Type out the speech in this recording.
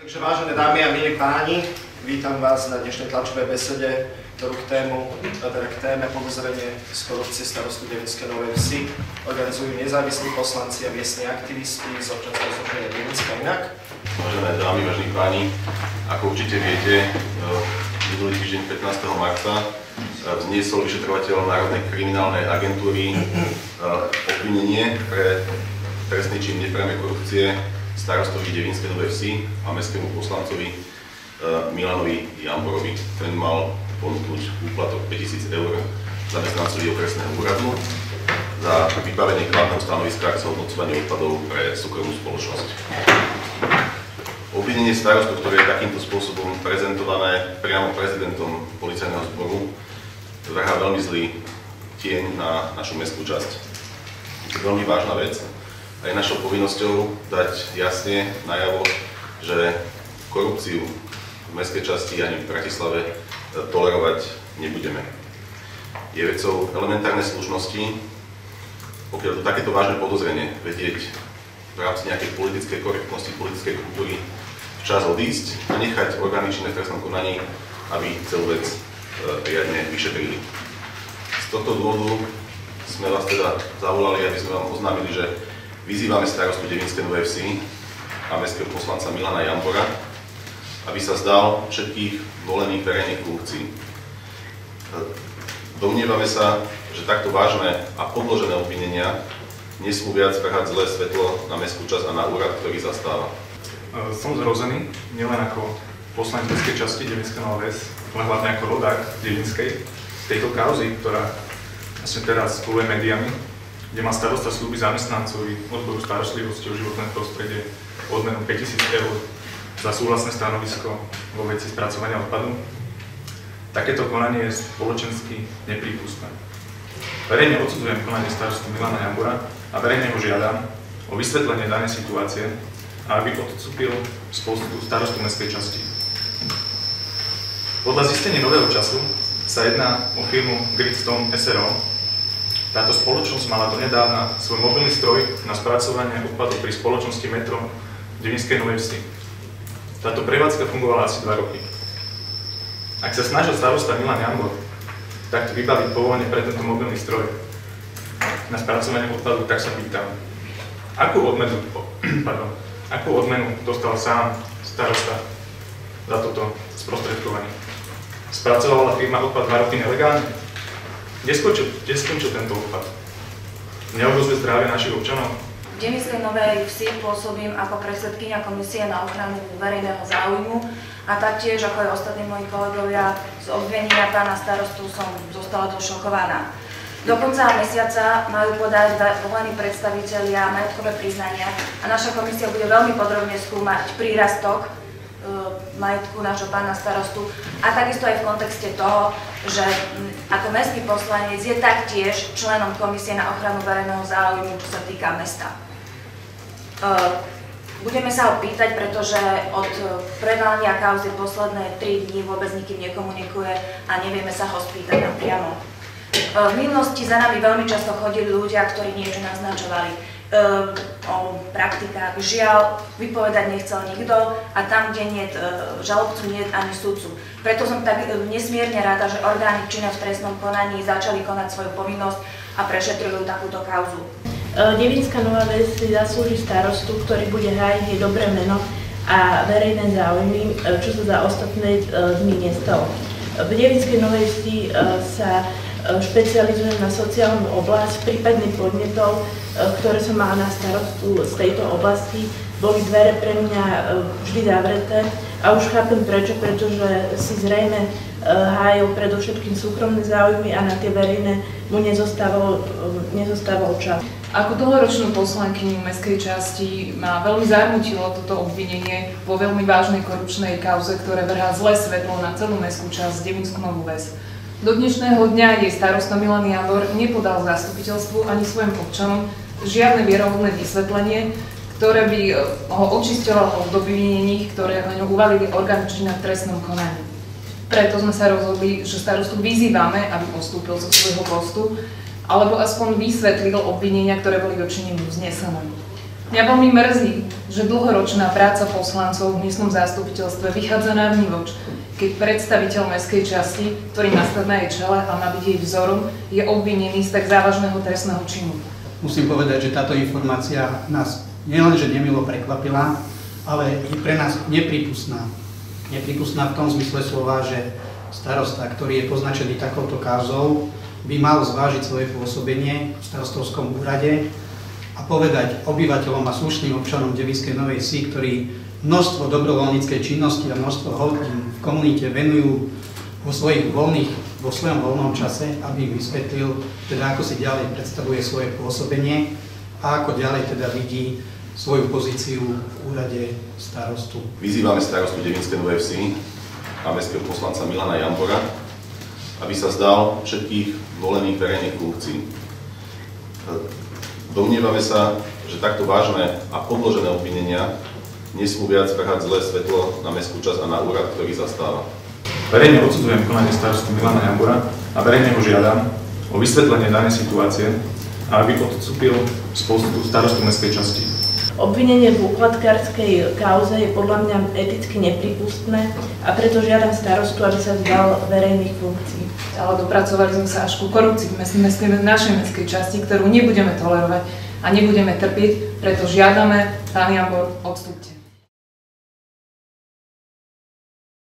Takže vážené dámy a milí páni, vítam vás na dnešnej tlačovej besede, ktorú k téme podozrenie z korupcie starostu Devinskej Novej Vsi organizujú nezávislí poslanci a miestni aktivisti z občianskeho združenia Devinská inak. Vážené dámy, vážení páni, ako určite viete, minulý týždeň 15. marca vzniesol vyšetrovateľ Národnej kriminálnej agentúry obvinenie pre trestný čin nepriamej korupcie starostovi Devinskej Novej Vsi a mestskému poslancovi Milanovi Jamborovi. Ten mal ponúknuť úplatok 5000 eur zamestnancovi okresného úradu za vybavenie kladného stanoviska k zhodnocovaniu odpadov pre súkromnú spoločnosť. Obvinenie starostu, ktoré je takýmto spôsobom prezentované priamo prezidentom policajného zboru, vrhá veľmi zlý tieň na našu mestskú časť. Je to veľmi vážna vec a je našou povinnosťou dať jasne najavo, že korupciu v mestskej časti ani v Bratislave tolerovať nebudeme. Je vecou elementárnej slušnosti, pokiaľ to takéto vážne podozrenie vedieť v rámci nejakej politickej korektnosti, politickej kultúry včas odísť a nechať orgány činné v trestnom konaní, aby celú vec riadne vyšetrili. Z tohto dôvodu sme vás teda zavolali, aby sme vám oznámili, že vyzývame starostu Devinskej Novej Vsi a mestského poslanca Milana Jambora, aby sa vzdal všetkých volených verejných funkcií. Domnievame sa, že takto vážne a podložené obvinenia nesmú viac vrhať zlé svetlo na mestskú časť a na úrad, ktorý zastáva. Som zrozený, nielen ako poslanec mestskej časti Devinská Nová Ves, ale hlavne ako rodák Devinskej, tejto kauzy, ktorá vlastne teraz spoluje médiami, kde má starosta sľúbi zamestnancovi odboru starostlivosti o životné prostredie odmenu 5000 eur za súhlasné stanovisko vo veci spracovania odpadu. Takéto konanie je spoločensky neprípustné. Verejne odsudzujem konanie starostu Milana Jambora a verejne ho žiadam o vysvetlenie danej situácie a aby odstúpil z postu starostu mestskej časti. Podľa zistenia Nového času sa jedná o firmu Gridstone SRO. Táto spoločnosť mala donedávna svoj mobilný stroj na spracovanie odpadov pri spoločnosti Metro Devinskej Novej Vsi. Táto prevádzka fungovala asi 2 roky. Ak sa snažil starosta Milan Jambor takto vybaviť povolenie pre tento mobilný stroj na spracovanie odpadu, tak sa pýtam, akú odmenu dostal sám starosta za toto sprostredkovanie? Spracovala firma odpad 2 roky nelegálne? Kde skončil tento odpad? Neohrozuje zdravie našich občanov? V Devinskej Novej Vsi pôsobím ako predsedkyňa Komisie na ochranu verejného záujmu a taktiež, ako aj ostatní moji kolegovia, z obvinenia pána starostu som zostala došokovaná. Do konca mesiaca majú podať volení predstavitelia majetkové priznania a naša komisia bude veľmi podrobne skúmať prírastok majetku nášho pána starostu a takisto aj v kontexte toho, že ako mestský poslanec je taktiež členom Komisie na ochranu verejného záujmu, čo sa týka mesta. Budeme sa ho pýtať, pretože od prevalenia kauzy posledné 3 dní vôbec nikým nekomunikuje a nevieme sa ho spýtať napriamo. V minulosti za nami veľmi často chodili ľudia, ktorí niečo naznačovali o praktikách. Žiaľ, vypovedať nechcel nikto a tam, kde nie žalobcu, nie ani sudcu. Preto som tak nesmierne rada, že orgány činné v trestnom konaní začali konať svoju povinnosť a prešetrujú takúto kauzu. Devinská Nová Ves si zaslúži starostu, ktorý bude hájiť jej dobré meno a verejné záujmy, čo sa za ostatné dni nestalo. V Devinskej Novej Vsi sa špecializujem na sociálnu oblasť, prípadne podnetov, ktoré som mala na starostu z tejto oblasti. Boli dvere pre mňa vždy zavreté a už chápem prečo, pretože si zrejme hájil predovšetkým súkromné záujmy a na tie verejné mu nezostával čas. Ako dlhoročnú poslankyňu mestskej časti ma veľmi zarmútilo toto obvinenie vo veľmi vážnej korupčnej kauze, ktoré vrhá zlé svetlo na celú mestskú časť Devinskú Novú Ves. Do dnešného dňa jej starosta Milan Jambor nepodal zastupiteľstvu ani svojim občanom žiadne vierohodné vysvetlenie, ktoré by ho očisťovalo od obvinení, ktoré na ňo uvalili orgány činné v trestnom konaní. Preto sme sa rozhodli, že starostu vyzývame, aby postúpil zo svojho postu, alebo aspoň vysvetlil obvinenia, ktoré boli voči nemu vznesené. Mňa veľmi mrzí, že dlhoročná práca poslancov v miestnom zastupiteľstve vychádza na vnívoč, keď predstaviteľ mestskej časti, ktorý má stať na jej čele a má byť jej vzorom, je obvinený z tak závažného trestného činu. Musím povedať, že táto informácia nás nielenže nemilo prekvapila, ale je pre nás neprípustná. Neprípustná v tom zmysle slova, že starosta, ktorý je poznačený takouto kauzou, by mal zvážiť svoje pôsobenie v starostovskom úrade a povedať obyvateľom a slušným občanom Devinskej Novej Vsi, ktorí množstvo dobrovoľníckej činnosti a množstvo hodín v komunite venujú vo svojom voľnom čase, aby im vysvetlil, teda ako si ďalej predstavuje svoje pôsobenie a ako ďalej teda vidí svoju pozíciu v úrade starostu. Vyzývame starostu Devinskej Novej Vsi a mestského poslanca Milana Jambora, aby sa vzdal všetkých volených verejných funkcií. Domnievame sa, že takto vážne a podložené obvinenia nesmú viac vrhať zlé svetlo na mestskú časť a na úrad, ktorý zastáva. Verejne odsudzujem konanie starostu Milana Jambora a verejne ho žiadam o vysvetlenie danej situácie a aby odstúpil z postu starostu mestskej časti. Obvinenie v úkladkárskej kauze je podľa mňa eticky neprípustné a preto žiadam starostu, aby sa vzdal verejných funkcií. Ale dopracovali sme sa až ku korupcii v našej mestskej časti, ktorú nebudeme tolerovať a nebudeme trpiť, preto žiadame, pán Jambor, odstúpte.